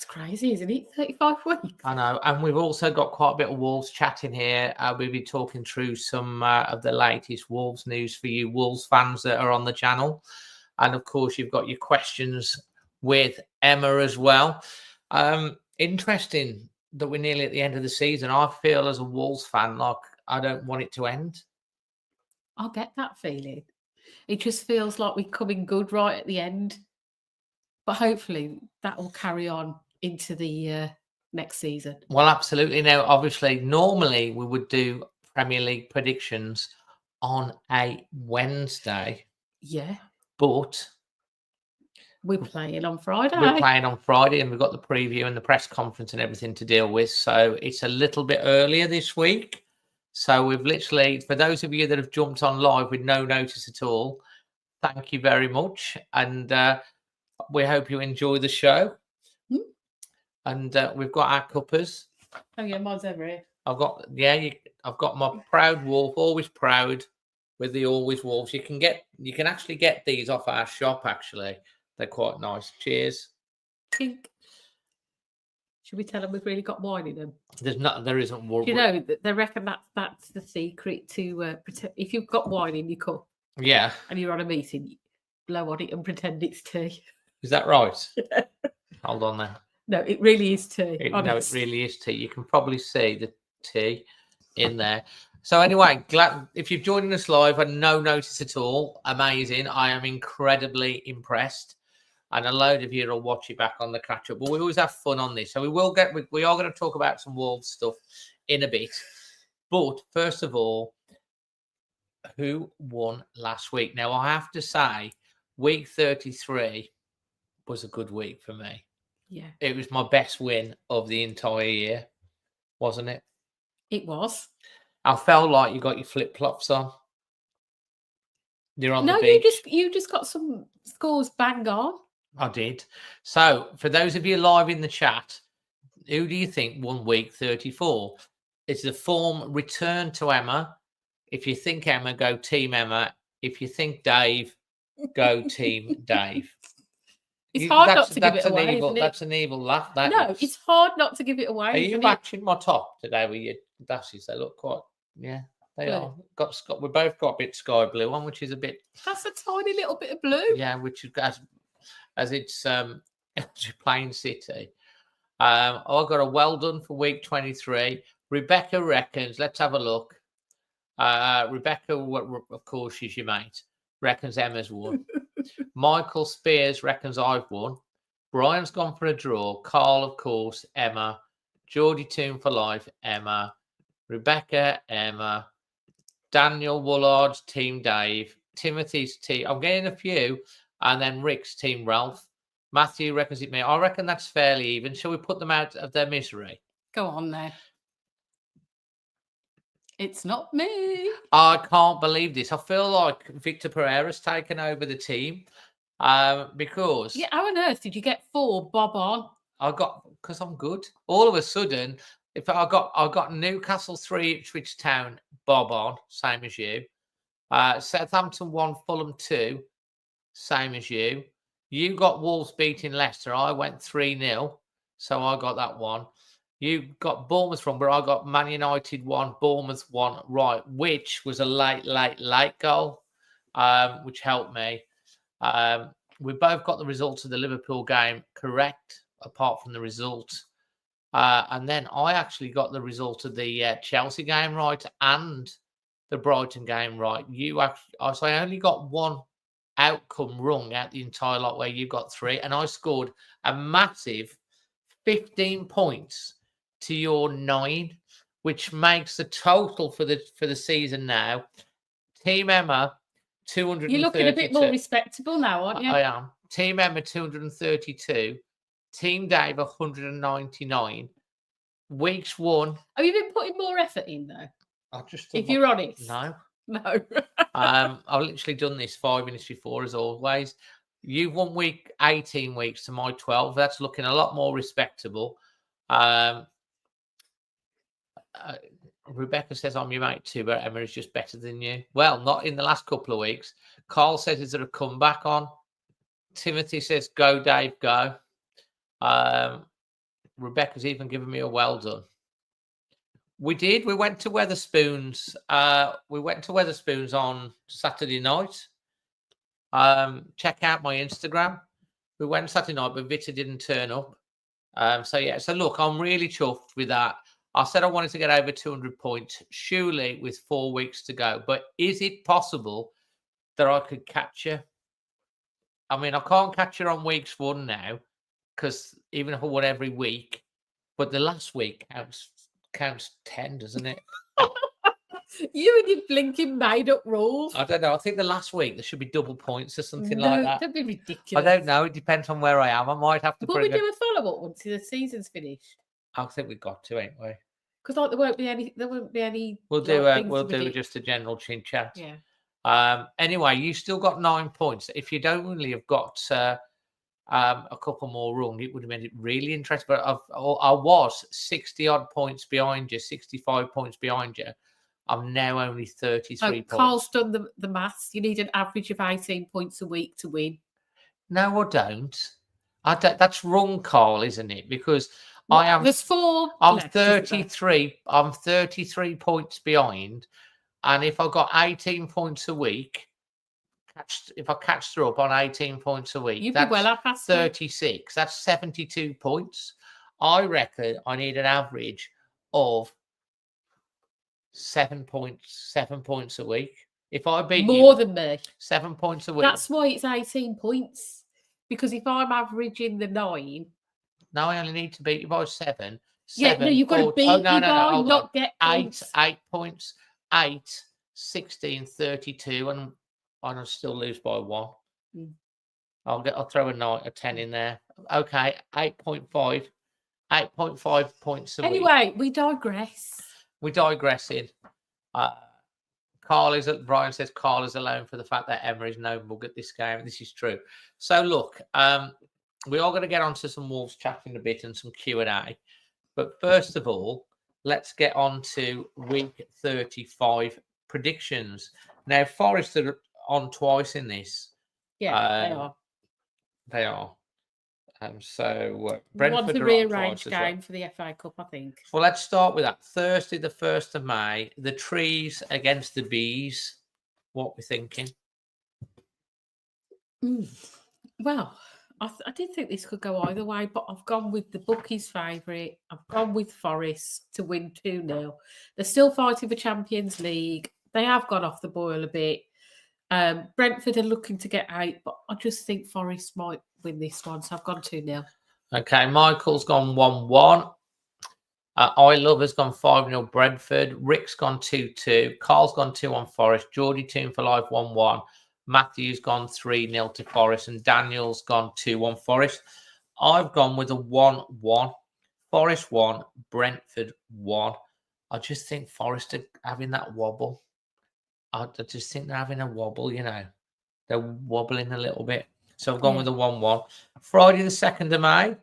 It's crazy, isn't it? 35 weeks. I know. And we've also got quite a bit of Wolves chatting here. We'll be talking through some of the latest Wolves news for you Wolves fans that are on the channel. And, of course, you've got your questions with Emma as well. Interesting that we're nearly at the end of the season. I feel as a Wolves fan like I don't want it to end. I get that feeling. It just feels like we're coming good right at the end. But hopefully that will carry on into the next season. Well, absolutely. Now, obviously, normally we would do Premier League predictions on a Wednesday. Yeah. But we're playing on Friday. We're playing on Friday, and we've got the preview and the press conference and everything to deal with. So it's a little bit earlier this week. So we've literally, for those of you that have jumped on live with no notice at all, thank you very much. And we hope you enjoy the show. And we've got our cuppers. Oh yeah, mine's over here. I've got my proud wolf, always proud with the always wolves. You can actually get these off our shop. Actually, they're quite nice. Cheers. Should we tell them we've really got wine in them? There isn't. Do you know they reckon that's the secret to pretend. If you've got wine in your cup, yeah, and you're on a meeting, blow on it and pretend it's tea. Is that right? Yeah. Hold on then. No, it really is tea. No, it really is tea. You can probably see the tea in there. So anyway, glad if you've joined us live and no notice at all, amazing. I am incredibly impressed. And a load of you will watch it back on the catch up. But we always have fun on this. So we are going to talk about some Wolves stuff in a bit. But first of all, who won last week? Now I have to say, week 33 was a good week for me. Yeah. It was my best win of the entire year, wasn't it? It was. I felt like you got your flip-flops on. You're on the beach. No, you just got some scores bang on. I did. So, for those of you live in the chat, who do you think won week 34? It's the form return to Emma. If you think Emma, go Team Emma. If you think Dave, go Team Dave. It's hard not to give it away. That's an evil laugh. It's hard not to give it away. Are you matching my top today with your dashes? They look quite, yeah, they are. We both got a bit sky blue on, which is a bit. That's a tiny little bit of blue. Yeah, which is as it's Plain City. I got a well done for week 23. Rebecca reckons. Let's have a look. Rebecca, of course, she's your mate. Reckons Emma's won. Michael Spears reckons I've won. Brian's gone for a draw. Carl, of course, Emma. Geordie Toon for life, Emma. Rebecca, Emma. Daniel Woolard's Team Dave. Timothy's team. I'm getting a few. And then Rick's Team Ralph. Matthew reckons it me. I reckon that's fairly even. Shall we put them out of their misery? Go on there. It's not me. I can't believe this. I feel like Victor Pereira's taken over the team because... Yeah, how on earth did you get 4 bob on? Because I'm good. All of a sudden, if I got Newcastle 3, Ipswich Town, bob on, same as you. Southampton 1, Fulham 2, same as you. You got Wolves beating Leicester. I went 3-0, so I got that one. You got Bournemouth wrong, but I got Man United 1, Bournemouth 1 right, which was a late goal, which helped me. We both got the results of the Liverpool game correct, apart from the result. And then I actually got the result of the Chelsea game right and the Brighton game right. So I only got one outcome wrong out the entire lot where you got 3, and I scored a massive 15 points to your 9, which makes the total for the season now. Team Emma, 232. You're looking a bit more respectable now, aren't you? I am. Team Emma, 232. Team Dave, 199. Weeks 1. Have you been putting more effort in, though? If you're honest. No. No. I've literally done this 5 minutes before, as always. You've won week 18 weeks to my 12. That's looking a lot more respectable. Rebecca says I'm your mate too, but Emma is just better than you. Well, not in the last couple of weeks. Carl says, is there a comeback on? Timothy says, go, Dave, go. Rebecca's even given me a well done. We did. We went to Weatherspoons. We went to Weatherspoons on Saturday night. Check out my Instagram. We went Saturday night, but Vita didn't turn up. So look, I'm really chuffed with that. I said I wanted to get over 200 points, surely with 4 weeks to go. But is it possible that I could catch you? I mean, I can't catch you on weeks 1 now, because even if I won every week, but the last week counts 10, doesn't it? You and your blinking made up rules. I don't know. I think the last week there should be double points or something like that. Don't be ridiculous. I don't know. It depends on where I am. I might have to. Will we do a follow-up once the season's finished? I think we've got to, ain't we? Because like there won't be any. We'll do just a general chin chat. Yeah. Anyway, you still got 9 points. If you'd only have got a couple more wrong, it would have made it really interesting. But I was 60 odd points behind you, 65 points behind you. I'm now only 33 points. Carl's done the maths. You need an average of 18 points a week to win. No, I don't. That's wrong, Carl, isn't it? Because I am. There's 4. I'm 33. I'm 33 points behind, and if I got 18 points a week, if I catch through up on 18 points a week, you'd be well up past 36. That's 72 points. I reckon I need an average of 7 points a week. If I beat more than me, 7 points a week. That's why it's 18 points. Because if I'm averaging the 9, no, I only need to beat you by 7. Yeah, no, you've got to beat you by, not get points. 8 points. 8, 16, 32, and I'll still lose by 1. I'll throw a 10 in there. Okay, 8.5 points a week. Anyway, we digress. We're digressing. Brian says Carl is alone for the fact that Emma is no mug at this game. This is true. So look, we are going to get onto some Wolves chat in a bit and some Q&A. But first of all, let's get on to week 35 predictions. Now, Forest are on twice in this. Yeah, they are. They are. So Brentford one's a rearranged game for the FA Cup, I think. Well, let's start with that. Thursday, the 1st of May, the Trees against the Bees. What we're thinking? Well, I did think this could go either way, but I've gone with the bookies' favourite. I've gone with Forest to win 2-0. They're still fighting for Champions League. They have gone off the boil a bit. Brentford are looking to get 8, but I just think Forest might win this one, so I've gone 2-0. Okay, Michael's gone 1-1. I Love has gone 5-0 Brentford. Rick's gone 2-2. Carl's gone 2-1 Forest. Geordie Toon for Life 1-1. Matthew's gone 3-0 to Forest, and Daniel's gone 2-1 Forest. I've gone with a 1-1. Forest 1, Brentford 1. I just think Forest are having that wobble. I just think they're having a wobble, you know. They're wobbling a little bit. So I've gone with a 1-1. Friday the 2nd of May,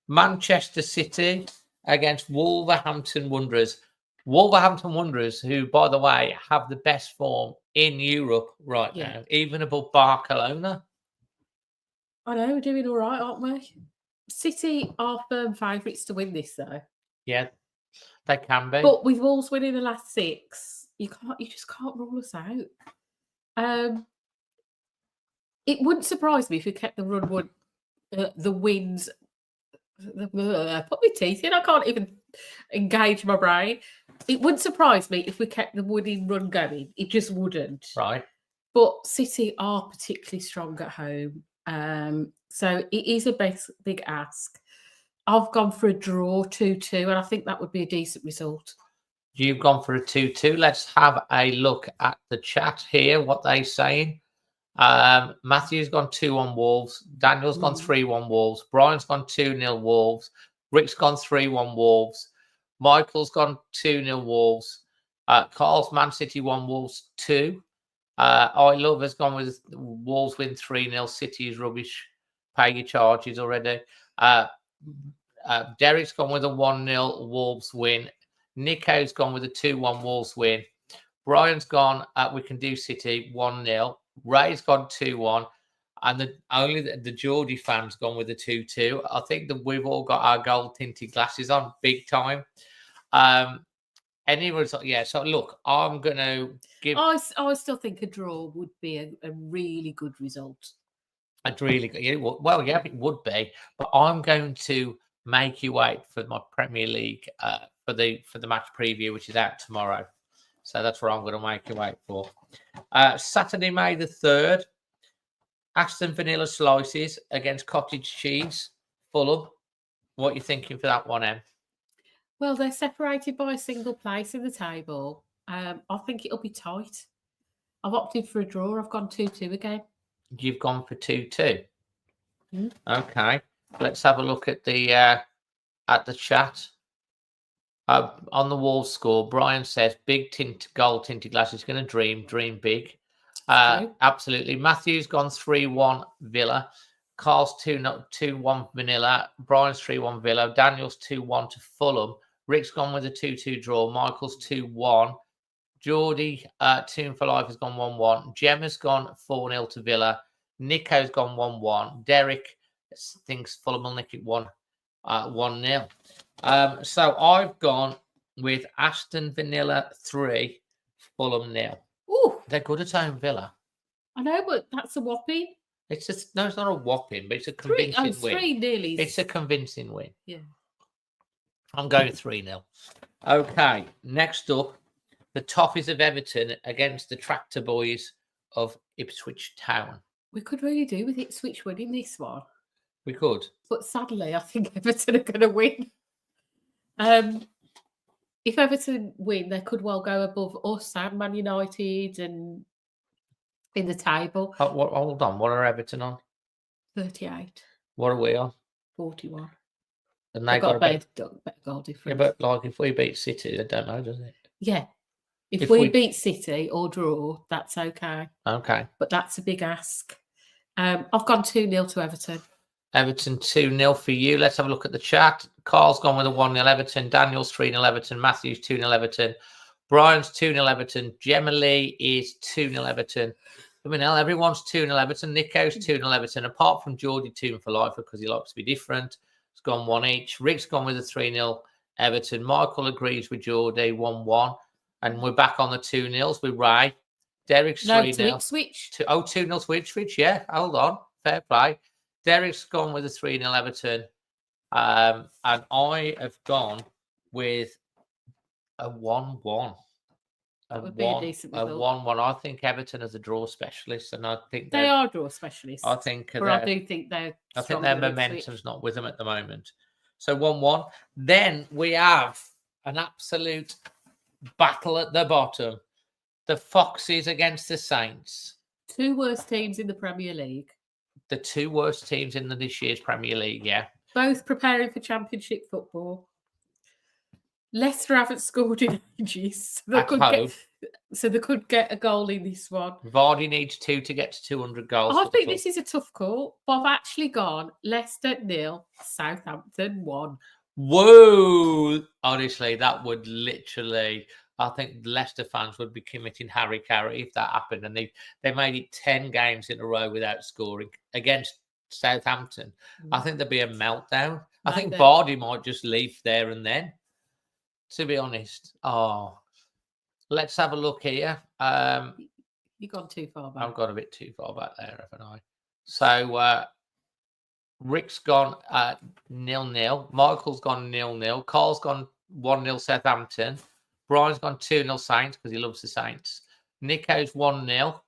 Manchester City against Wolverhampton Wanderers. Wolverhampton Wanderers, who, by the way, have the best form in Europe right now, even above Barcelona. I know, we're doing all right, aren't we? City are firm favourites to win this, though. Yeah, they can be. But with Wolves winning the last 6, you just can't rule us out. It wouldn't surprise me if we kept the the wins. Put my teeth in. I can't even engage my brain. It wouldn't surprise me if we kept the winning run going. It just wouldn't. Right. But City are particularly strong at home. So it is a big ask. I've gone for a draw 2-2, and I think that would be a decent result. You've gone for a 2-2. Let's have a look at the chat here, what they're saying. Matthew's gone 2-1 Wolves. Daniel's gone 3-1 Wolves. Brian's gone 2-0 Wolves. Rick's gone 3-1 Wolves. Michael's gone 2-0 Wolves. Carl's Man City 1, Wolves 2. I Love has gone with Wolves win 3-0. City is rubbish. Pay your charges already. Derek's gone with a 1-0 Wolves win. Nico's gone with a 2-1 Wolves win. Brian's gone, we can do City 1-0. Ray's gone 2-1. and only the Geordie fans gone with the 2-2. I think that we've all got our gold tinted glasses on big time. Any result? Yeah. So look, I'm gonna give. I still think a draw would be a really good result. I'd really good. Yeah, well, yeah, it would be. But I'm going to make you wait for my Premier League for the match preview, which is out tomorrow. So that's what I'm going to make you wait for. Saturday, May the 3rd, Aston Vanilla Slices against Cottage Cheese, Fulham. What are you thinking for that one, Em? Well, they're separated by a single place in the table. I think it'll be tight. I've opted for a draw. I've gone 2-2 again. You've gone for 2-2. Mm. Okay, let's have a look at the chat. On the Wolves score, Brian says big gold tinted glasses. Going to dream big. Absolutely. Matthew's gone 3-1 Villa. Carl's 2-1 Vanilla. Brian's 3-1 Villa. Daniel's 2-1 to Fulham. Rick's gone with a 2-2 draw. Michael's 2-1. Geordie, 2 for Life has gone 1-1. Gemma's gone 4-0 to Villa. Nico's gone 1-1. Derek thinks Fulham will nick it 1-0. So I've gone with Aston Vanilla 3, Fulham 0. Ooh, they're good at home, Villa. I know, but that's a whopping. It's just no, it's not a whopping, but it's a convincing win. 3 nearly. It's a convincing win. Yeah. I'm going 3-0. Okay, next up, the Toffees of Everton against the Tractor Boys of Ipswich Town. We could really do with Ipswich winning this one. We could. But sadly, I think Everton are going to win. If Everton win, they could well go above us and Man United and in the table. Hold on. What are Everton on? 38. What are we on? 41. And they got a better goal difference. Yeah, but like if we beat City, I don't know, does it? Yeah. If we beat City or draw, that's okay. Okay. But that's a big ask. I've gone 2-0 to Everton. Everton 2-0 for you. Let's have a look at the chat. Carl's gone with a 1-0 Everton. Daniel's 3-0 Everton. Matthew's 2-0 Everton. Brian's 2-0 Everton. Gemma Lee is 2-0 Everton. I mean, everyone's 2-0 Everton. Nico's 2-0 Everton, apart from Geordie 2 for life because he likes to be different. It's gone 1 each. Rick's gone with a 3-0 Everton. Michael agrees with Geordie 1-1. And we're back on the 2-0s with Ray. Derek's 3-0. No, Ipswich. 2-0 to Ipswich, yeah. Hold on. Fair play. Derek's gone with a 3-0 Everton. And I have gone with a 1-1. That would be a decent result. 1-1. I think Everton is a draw specialist, and I think they are draw specialists. I think I do think they're. I think their momentum's not with them at the moment. So 1-1. Then we have an absolute battle at the bottom. The Foxes against the Saints. 2 worst teams in the Premier League. The 2 worst teams in this year's Premier League, yeah. Both preparing for Championship football. Leicester haven't scored in ages. So they could get a goal in this one. Vardy needs 2 to get to 200 goals. I think this is a tough call, but I've actually gone Leicester 0, Southampton 1. Whoa! Honestly, that would literally... I think Leicester fans would be committing Harry Carey if that happened. And they made it 10 games in a row without scoring against Southampton. I think there'd be a meltdown. I think Vardy might just leave there and then, to be honest. Oh, let's have a look here. You've gone too far back. I've gone a bit too far back there, haven't I? So Rick's gone 0-0. Michael's gone 0-0. Carl's gone 1-0 Southampton. Brian's gone 2-0 Saints because he loves the Saints. Nico's 1-0.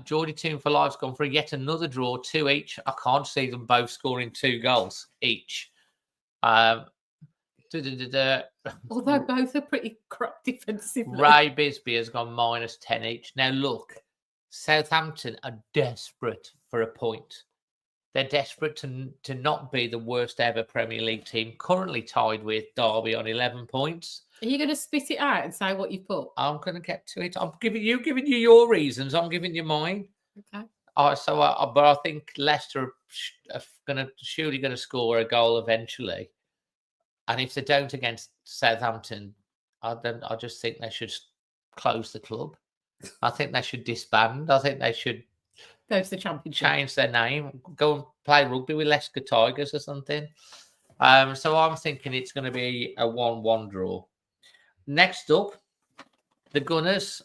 Geordie 2 for Life's gone for yet another draw, 2 each. I can't see them both scoring 2 goals each. Although both are pretty crap defensively. Ray Bisbee has gone -10 each. Now look, Southampton are desperate for a point. They're desperate to not be the worst ever Premier League team, currently tied with Derby on 11 points. Are you going to spit it out and say what you've put? I'm going to get to it. I'm giving you your reasons. I'm giving you mine. Okay. But I think Leicester are surely going to score a goal eventually. And if they don't against Southampton, I just think they should close the club. I think they should disband. I think they should Go to the championship. change their name, go and play rugby with Leicester Tigers or something. So I'm thinking it's going to be a 1-1 draw. Next up, the Gunners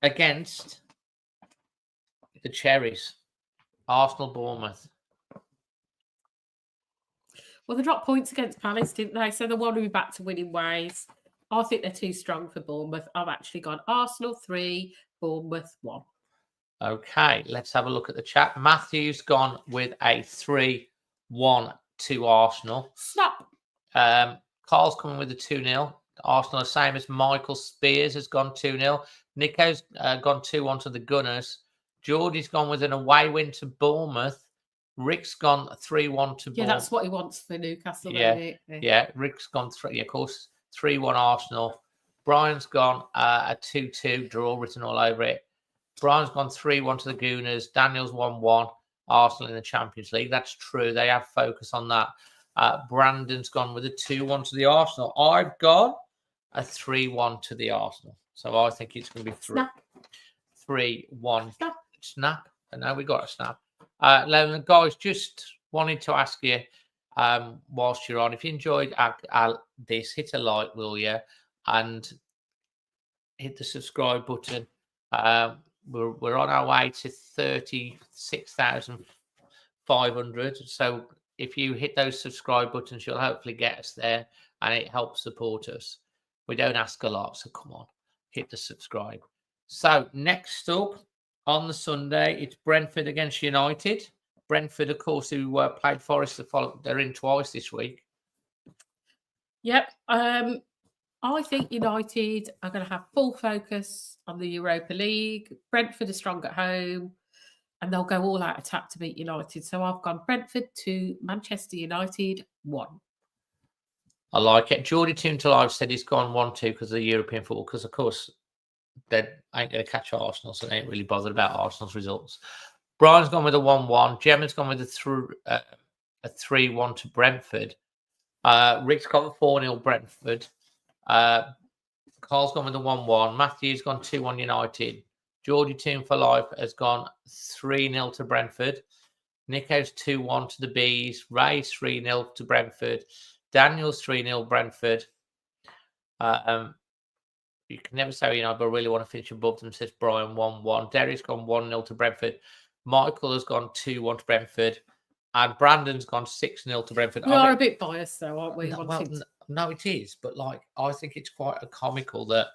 against the Cherries. Arsenal, Bournemouth. Well, they dropped points against Palace, didn't they? So they want to be back to winning ways. I think they're too strong for Bournemouth. I've actually gone Arsenal 3, Bournemouth 1. Okay, let's have a look at the chat. Matthew's gone with a 3-1 to Arsenal. Snap. Carl's coming with a 2-0. Arsenal, the same as Michael Spears has gone 2-0. Nico's gone 2-1 to the Gunners. Geordie's gone with an away win to Bournemouth. Rick's gone 3-1 to Bournemouth. Yeah, that's what he wants for Newcastle. Yeah. Rick's gone 3. Of course, 3-1 Arsenal. Brian's gone a 2-2 draw written all over it. Brian's gone 3-1 to the Gooners. Daniel's 1-1. Arsenal in the Champions League. That's true. They have focus on that. Brandon's gone with a 2-1 to the Arsenal. I've gone a 3-1 to the Arsenal. So I think it's going to be 3-1. Snap. And now we got a snap. Guys, just wanted to ask you, whilst you're on, if you enjoyed this, hit a like, will you? And hit the subscribe button. We're on our way to 36,500. So if you hit those subscribe buttons, you'll hopefully get us there, and it helps support us. We don't ask a lot, so come on, hit the subscribe. So next up on the Sunday, it's Brentford against United. Brentford, of course, who played Forest, they're in twice this week. Yep. I think United are going to have full focus on the Europa League. Brentford are strong at home, and they'll go all out attack to beat United. So I've gone Brentford 2, Manchester United 1. I like it. Geordie Toon to Live said he's gone 1-2 because of the European football, because, of course, they ain't going to catch Arsenal, so they ain't really bothered about Arsenal's results. Brian's gone with a 1-1. Gemma's gone with a 3-1 to Brentford. Rick's got a 4-0 Brentford. Carl's gone with a 1-1. Matthew's gone 2-1 United. Geordie Toon for Life has gone 3-0 to Brentford. Nico's 2-1 to the Bees. Ray's 3-0 to Brentford. Daniel's 3-0 Brentford. You can never say, but I really want to finish above them, says Brian 1-1. Derry's gone 1-0 to Brentford. Michael has gone 2-1 to Brentford. And Brandon's gone 6-0 to Brentford. We are a bit biased, though, aren't we? No, it is. But, I think it's quite comical that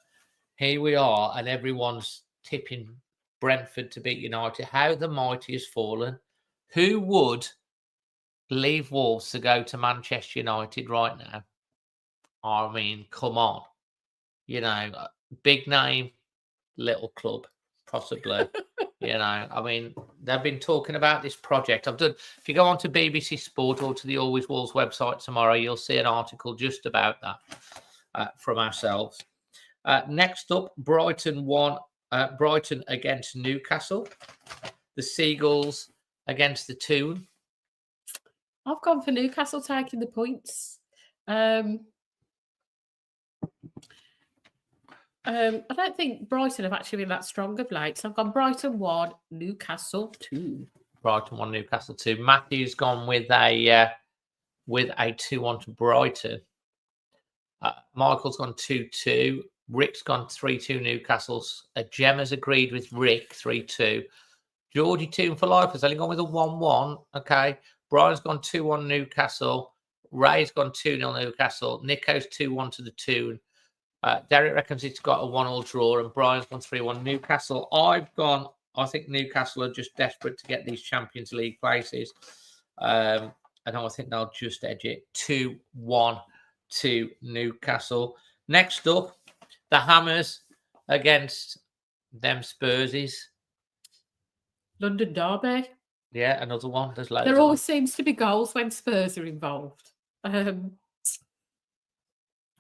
here we are and everyone's tipping Brentford to beat United. How the mighty has fallen. Who would leave Wolves to go to Manchester United right now? I mean, come on. Big name, little club, possibly. I mean, they've been talking about this project. If you go on to BBC Sport or to the Always Wolves website tomorrow, you'll see an article just about that from ourselves. Next up, Brighton against Newcastle. The Seagulls against the Toon. I've gone for Newcastle taking the points. I don't think Brighton have actually been that strong of late. So I've gone Brighton 1, Newcastle 2. Brighton 1, Newcastle 2. Matthew's gone with a 2-1 to Brighton. Michael's gone 2-2. Rick's gone 3-2 Newcastle's. Gemma's agreed with Rick 3-2. Geordie Toon for Life has only gone with a 1-1. Okay. Brian's gone 2-1 Newcastle. Ray's gone 2-0 Newcastle. Nico's 2-1 to the Toon. Derek reckons it's got a 1-1 draw, and Brian's gone 3-1 Newcastle. I think Newcastle are just desperate to get these Champions League places. And I think they'll just edge it 2-1 to Newcastle. Next up, the Hammers against them Spursies. London Derby. Yeah, another one. There's loads. There always seems to be goals when Spurs are involved. A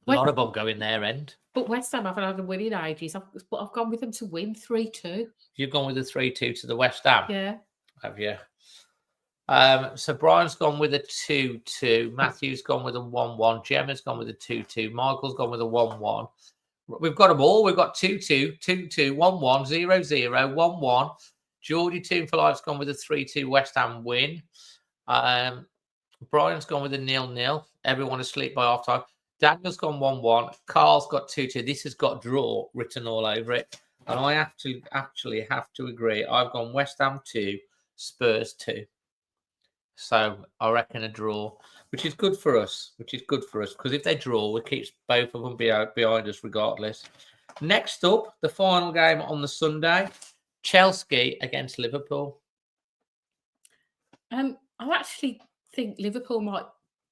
lot of them go in their end. But West Ham haven't had a win in ages. But I've gone with them to win 3-2. You've gone with the 3-2 to the West Ham? Yeah. Have you? So Brian's gone with a 2-2. Matthew's gone with a 1-1. Gemma's gone with a 2-2. Michael's gone with a 1-1. We've got them all. We've got 2-2, 2-2, 1-1, 0-0, 1-1. Geordie Team for Life's gone with a 3-2 West Ham win. Brian's gone with a 0-0. Everyone asleep by half time. Daniel's gone 1-1. Carl's got 2-2. This has got draw written all over it. And I actually have to agree. I've gone West Ham 2, Spurs 2. So I reckon a draw, which is good for us. Because if they draw, we keep both of them behind us regardless. Next up, the final game on the Sunday, Chelsea against Liverpool. I actually think Liverpool might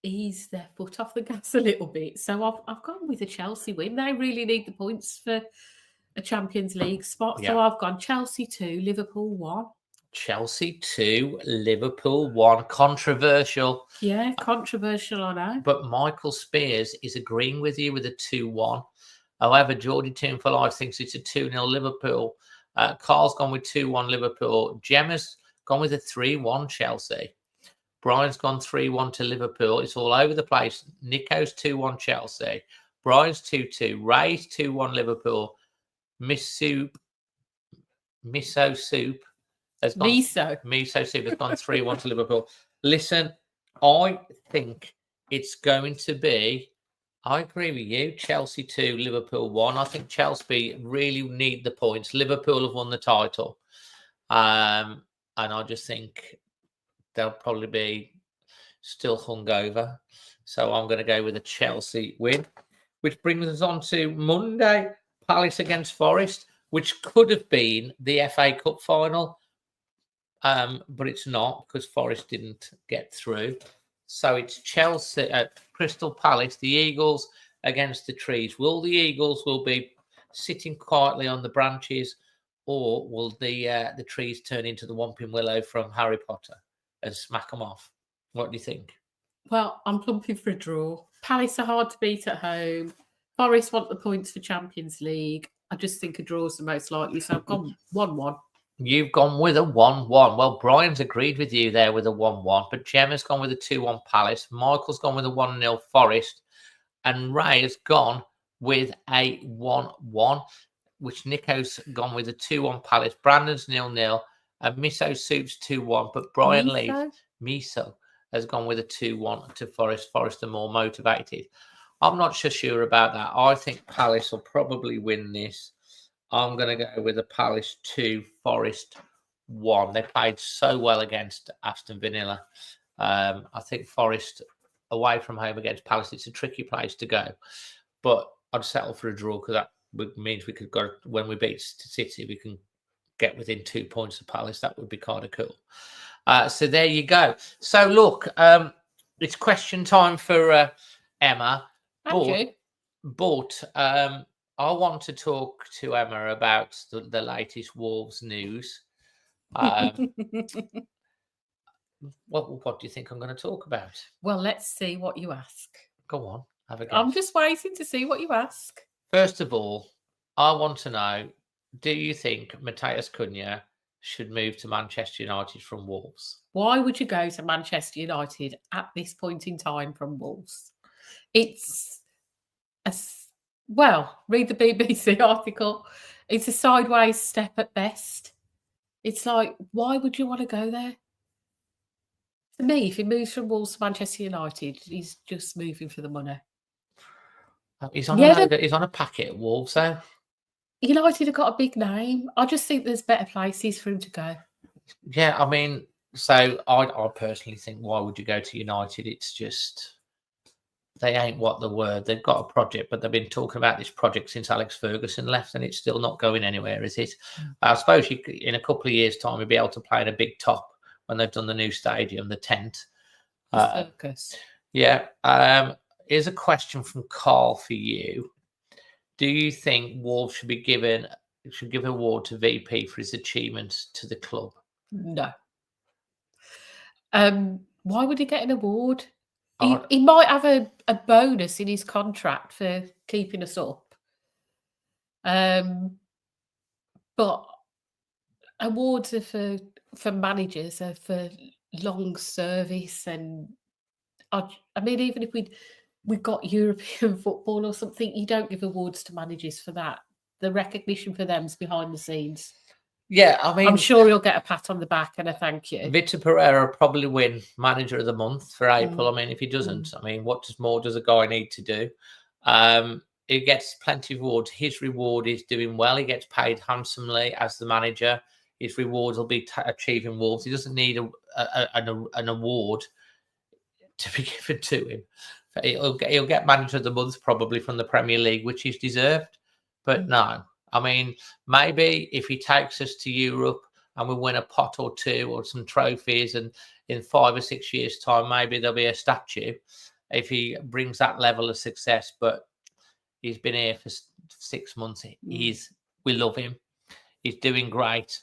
ease their foot off the gas a little bit. So I've gone with a Chelsea win. They really need the points for a Champions League spot. Yeah. So I've gone Chelsea 2, Liverpool 1. Chelsea 2, Liverpool 1. Controversial. Yeah, controversial, I know. But Michael Spears is agreeing with you with a 2-1. However, Geordie Team for Life thinks it's a 2-0 Liverpool. Carl's gone with 2-1 Liverpool. Gemma's gone with a 3-1 Chelsea. Brian's gone 3-1 to Liverpool. It's all over the place. Nico's 2-1 Chelsea. Brian's 2-2. Ray's 2-1 Liverpool. Miso Soup has gone. Miso Soup has gone 3-1 to Liverpool. Listen, I think it's going to be. I agree with you. Chelsea 2, Liverpool 1. I think Chelsea really need the points. Liverpool have won the title, and I just think they'll probably be still hungover. So I'm going to go with a Chelsea win, which brings us on to Monday, Palace against Forest, which could have been the FA Cup final, but it's not because Forest didn't get through. So it's Chelsea at Crystal Palace, the Eagles against the trees. Will the Eagles be sitting quietly on the branches, or will the trees turn into the Whomping Willow from Harry Potter and smack them off? What do you think? Well, I'm plumping for a draw. Palace are hard to beat at home. Forest want the points for Champions League. I just think a draw is the most likely. So I've gone 1-1. You've gone with a 1-1. Well, Brian's agreed with you there with a 1-1, but Gemma's gone with a 2-1 Palace. Michael's gone with a 1-0 Forest, and Ray has gone with a 1-1, which Nico's gone with a 2-1 Palace. Brandon's 0-0, and Miso Soup's 2-1, but Brian Miso has gone with a 2-1 to Forest. Forest are more motivated. I'm not so sure about that. I think Palace will probably win this. I'm going to go with a Palace 2, Forest 1. They played so well against Aston Villa. I think Forest away from home against Palace, it's a tricky place to go. But I'd settle for a draw because that means we could go, when we beat City, we can get within 2 points of Palace. That would be kind of cool. So there you go. So look, it's question time for Emma. But I want to talk to Emma about the latest Wolves news. What do you think I'm going to talk about? Well, let's see what you ask. Go on, have a guess. I'm just waiting to see what you ask. First of all, I want to know, do you think Matheus Cunha should move to Manchester United from Wolves? Why would you go to Manchester United at this point in time from Wolves? It's read the BBC article. It's a sideways step at best. It's like, why would you want to go there? For me, if he moves from Wolves to Manchester United, he's just moving for the money. He's on a packet at Wolves, though. United have got a big name. I just think there's better places for him to go. Yeah, I mean, so I personally think, why would you go to United? It's just, they ain't what they were. They've got a project, but they've been talking about this project since Alex Ferguson left, and it's still not going anywhere, is it? I suppose in a couple of years' time, you'll be able to play in a big top when they've done the new stadium, the tent. Circus. Yeah. Here's a question from Carl for you. Do you think Wolves should give an award to VP for his achievements to the club? No. Why would he get an award? He might have a bonus in his contract for keeping us up. But awards are for managers, are for long service, and I mean, even if we got European football or something, you don't give awards to managers for that. The recognition for them's behind the scenes. Yeah, I mean, I'm sure he'll get a pat on the back and a thank you. Vitor Pereira will probably win Manager of the Month for April. Mm. I mean, if he doesn't, I mean, what more does a guy need to do? He gets plenty of rewards. His reward is doing well. He gets paid handsomely as the manager. His rewards will be achieving Wolves. He doesn't need an award to be given to him. He'll get Manager of the Month probably from the Premier League, which he's deserved. But no, I mean, maybe if he takes us to Europe and we win a pot or two or some trophies, and in 5 or 6 years' time, maybe there'll be a statue if he brings that level of success. But he's been here for 6 months. We love him. He's doing great,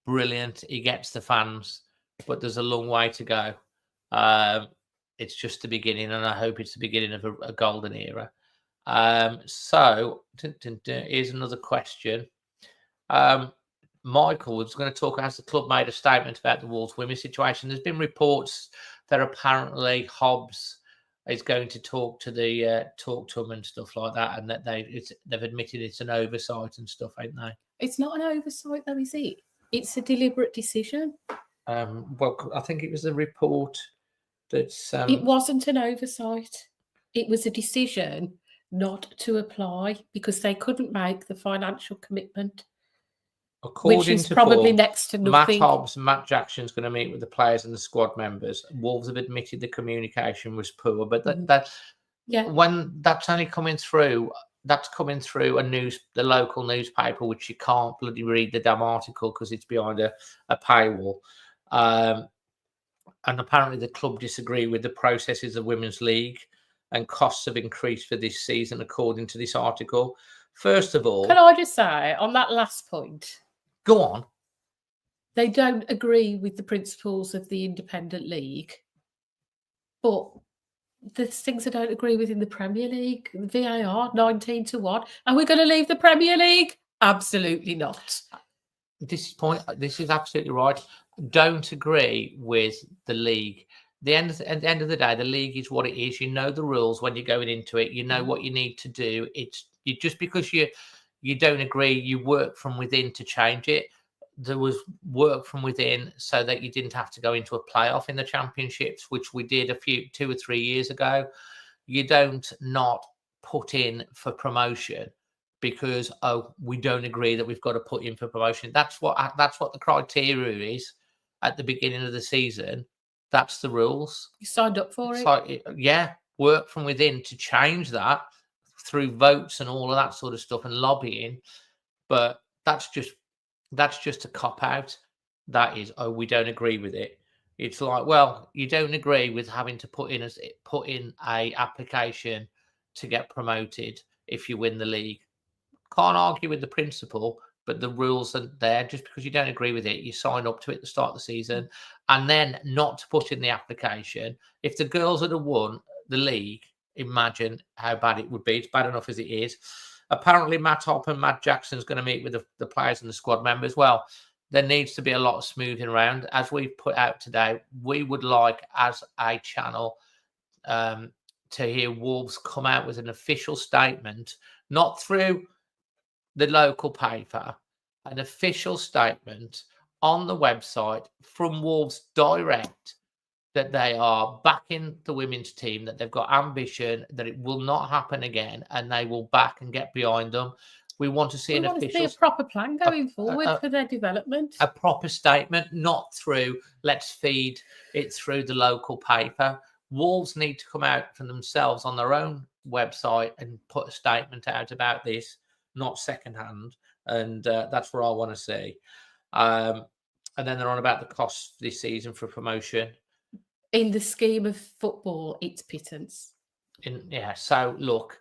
brilliant. He gets the fans, but there's a long way to go. It's just the beginning, and I hope it's the beginning of a golden era. So here's another question. Michael was going to talk, as the club made a statement about the Wolves women's situation. There's been reports that apparently Hobbs is going to talk to them and stuff like that, and that they've admitted it's an oversight and stuff, ain't they? It's not an oversight, though, is it? It's a deliberate decision. Well, I think it was a report that's. It wasn't an oversight. It was a decision not to apply because they couldn't make the financial commitment. According which is to probably Forbes, next to nothing. Matt Hobbs and Matt Jackson's going to meet with the players and the squad members. Wolves have admitted the communication was poor, but when that's only coming through, that's coming through the local newspaper, which you can't bloody read the damn article because it's behind a paywall. And apparently the club disagree with the processes of Women's League, and costs have increased for this season, according to this article. First of all, can I just say on that last point? Go on. They don't agree with the principles of the Independent League, but there's things I don't agree with in the Premier League. The VAR 19-1. Are we going to leave the Premier League? Absolutely not. This is absolutely right. Don't agree with the league. At the end of the day, the league is what it is. You know the rules when you're going into it. You know what you need to do. Just because you don't agree, you work from within to change it. There was work from within so that you didn't have to go into a playoff in the championships, which we did 2 or 3 years ago. You don't not put in for promotion because we don't agree that we've got to put in for promotion. That's what the criteria is at the beginning of the season. That's the rules. You signed up for it. So, work from within to change that through votes and all of that sort of stuff and lobbying. But that's just a cop out. That is, we don't agree with it. It's like, well, you don't agree with having to put in a application to get promoted if you win the league. Can't argue with the principle, but the rules are there. Just because you don't agree with it, you sign up to it at the start of the season, and then not to put in the application. If the girls had won the league, imagine how bad it would be. It's bad enough as it is. Apparently, Matt Hopp and Matt Jackson's going to meet with the players and the squad members. Well, there needs to be a lot of smoothing around. As we've put out today, we would like, as a channel, to hear Wolves come out with an official statement, not through the local paper, an official statement on the website from Wolves direct, that they are backing the women's team, that they've got ambition, that it will not happen again, and they will back and get behind them. We want to see a proper plan going forward for their development. A proper statement, not through let's feed it through the local paper. Wolves need to come out for themselves on their own website and put a statement out about this, not secondhand. And that's what I want to see. And then they're on about the costs this season for promotion. In the scheme of football, it's pittance. So look,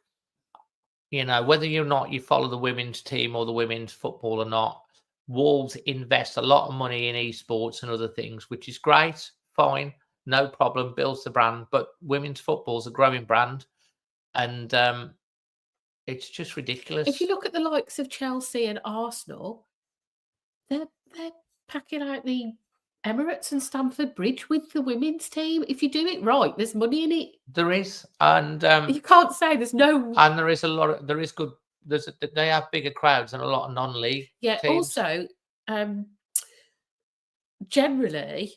whether or not you follow the women's team or the women's football or not, Wolves invest a lot of money in esports and other things, which is great, fine, no problem, builds the brand. But women's football is a growing brand, and it's just ridiculous. If you look at the likes of Chelsea and Arsenal, they're packing out the Emirates and Stamford Bridge with the women's team. If you do it right, there's money in it. There is, and you can't say there's no. And there is a lot. There is good. They have bigger crowds and a lot of non-league. Yeah. Teams. Also, generally,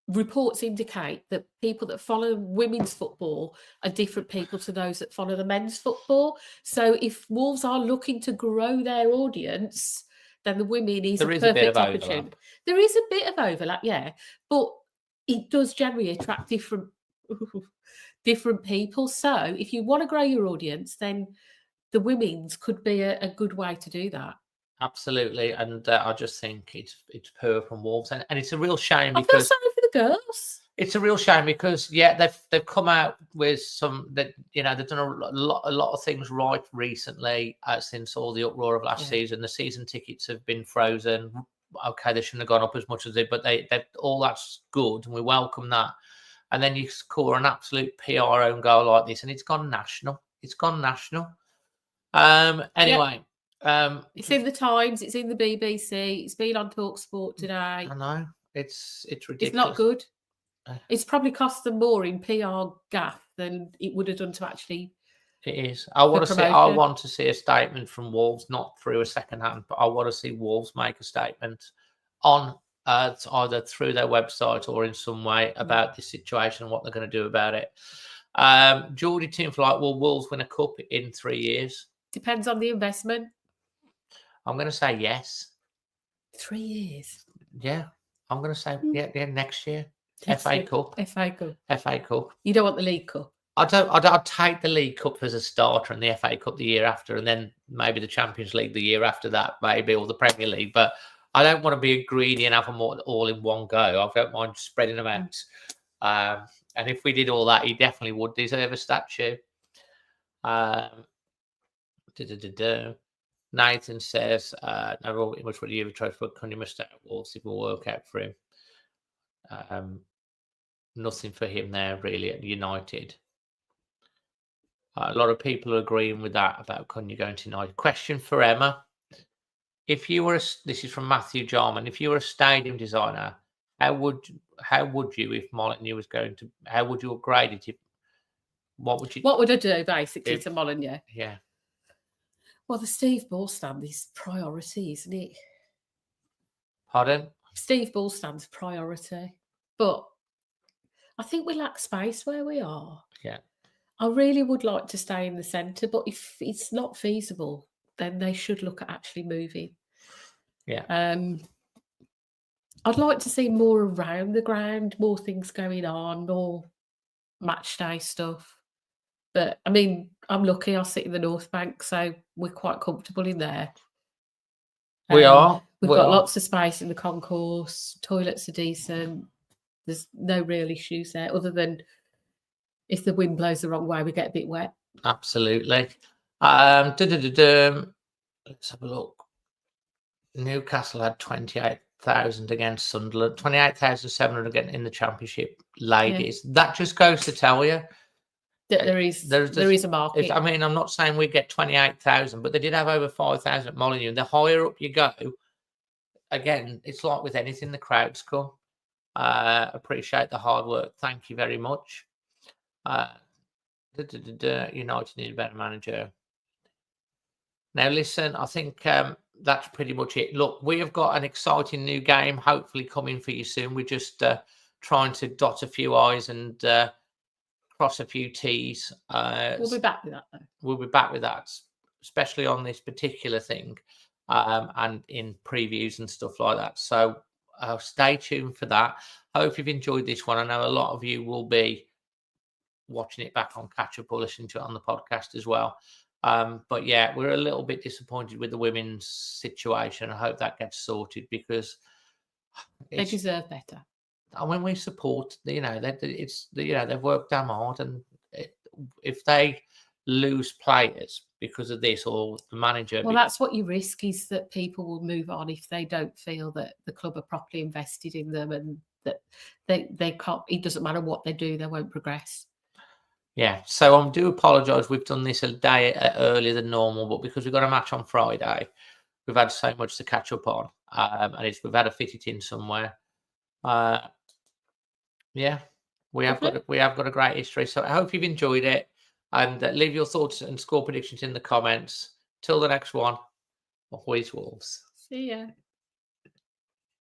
reports indicate that people that follow women's football are different people to those that follow the men's football. So if Wolves are looking to grow their audience, then the women is There a is a bit of perfect opportunity. overlap. There is a bit of overlap, yeah, but it does generally attract different people. So if you want to grow your audience, then the women's could be a good way to do that. Absolutely, and I just think it's poor from Wolves, and it's a real shame I feel because sorry for the girls. it's a real shame because they've come out with some that they've done a lot of things right recently since all the uproar of last season. The season tickets have been frozen. Okay, they shouldn't have gone up as much as they, but they all that's good, and we welcome that. And then you score an absolute PR own goal like this, and it's gone national. It's gone national. Anyway. It's in the Times, it's in the BBC, it's been on TalkSport today. I know. It's ridiculous. It's not good. It's probably cost them more in PR gaff than it would have done to actually. It is. I want to see a statement from Wolves, not through a second hand, but I want to see Wolves make a statement on either through their website or in some way about this situation and what they're going to do about it. Geordie team for will Wolves win a cup in 3 years? Depends on the investment. I'm going to say yes. 3 years. Yeah, I'm going to say yeah next year. FA Cup. You don't want the League Cup? I'd take the League Cup as a starter and the FA Cup the year after, and then maybe the Champions League the year after that, maybe, or the Premier League. But I don't want to be greedy and have them all in one go. I don't mind spreading them out. And if we did all that, he definitely would deserve a statue. Nathan says, "No, much would you ever try for Cunningham must stay at Wolves if it will work out for him." Nothing for him there really at United. A lot of people are agreeing with that about Cunningham going to United. Question for Emma: if you were, this is from Matthew Jarman, if you were a stadium designer, how would you, if Molineux was going to, how would you upgrade it? What would I do basically to Molineux? Yeah. Well, the Steve Ball stand is priority, isn't it? Pardon? Steve Ball stand's priority. But I think we lack space where we are. Yeah. I really would like to stay in the centre, but if it's not feasible, then they should look at actually moving. Yeah. I'd like to see more around the ground, more things going on, more match day stuff. But I mean, I'm lucky I sit in the North Bank, so we're quite comfortable in there. We are. We've got lots of space in the concourse. Toilets are decent. There's no real issues there, other than if the wind blows the wrong way, we get a bit wet. Absolutely. Let's have a look. Newcastle had 28,000 against Sunderland, 28,700 again in the Championship ladies. Yeah. That just goes to tell you that there is a market. I mean, I'm not saying we get 28,000, but they did have over 5,000 at Molineux. The higher up you go, again, it's like with anything, the crowds come. Appreciate the hard work. Thank you very much. United need a better manager. Now, listen, I think that's pretty much it. Look, we have got an exciting new game, hopefully coming for you soon. We're just trying to dot a few I's and cross a few T's. We'll be back with that, though. We'll be back with that, especially on this particular thing and in previews and stuff like that. So stay tuned for that. I hope you've enjoyed this one. I know a lot of you will be watching it back on catch up or listening to it on the podcast as well. But yeah, we're a little bit disappointed with the women's situation. I hope that gets sorted because they deserve better. And when we support, they've worked damn hard, and if they lose players because of this or the manager, well, that's what you risk, is that people will move on if they don't feel that the club are properly invested in them and that they can't. It doesn't matter what they do, they won't progress. Yeah, so I do apologise. We've done this a day earlier than normal, but because we've got a match on Friday, we've had so much to catch up on, and we've had to fit it in somewhere. Yeah, we have got a great history. So I hope you've enjoyed it, and leave your thoughts and score predictions in the comments. Till the next one, Always Wolves. See ya.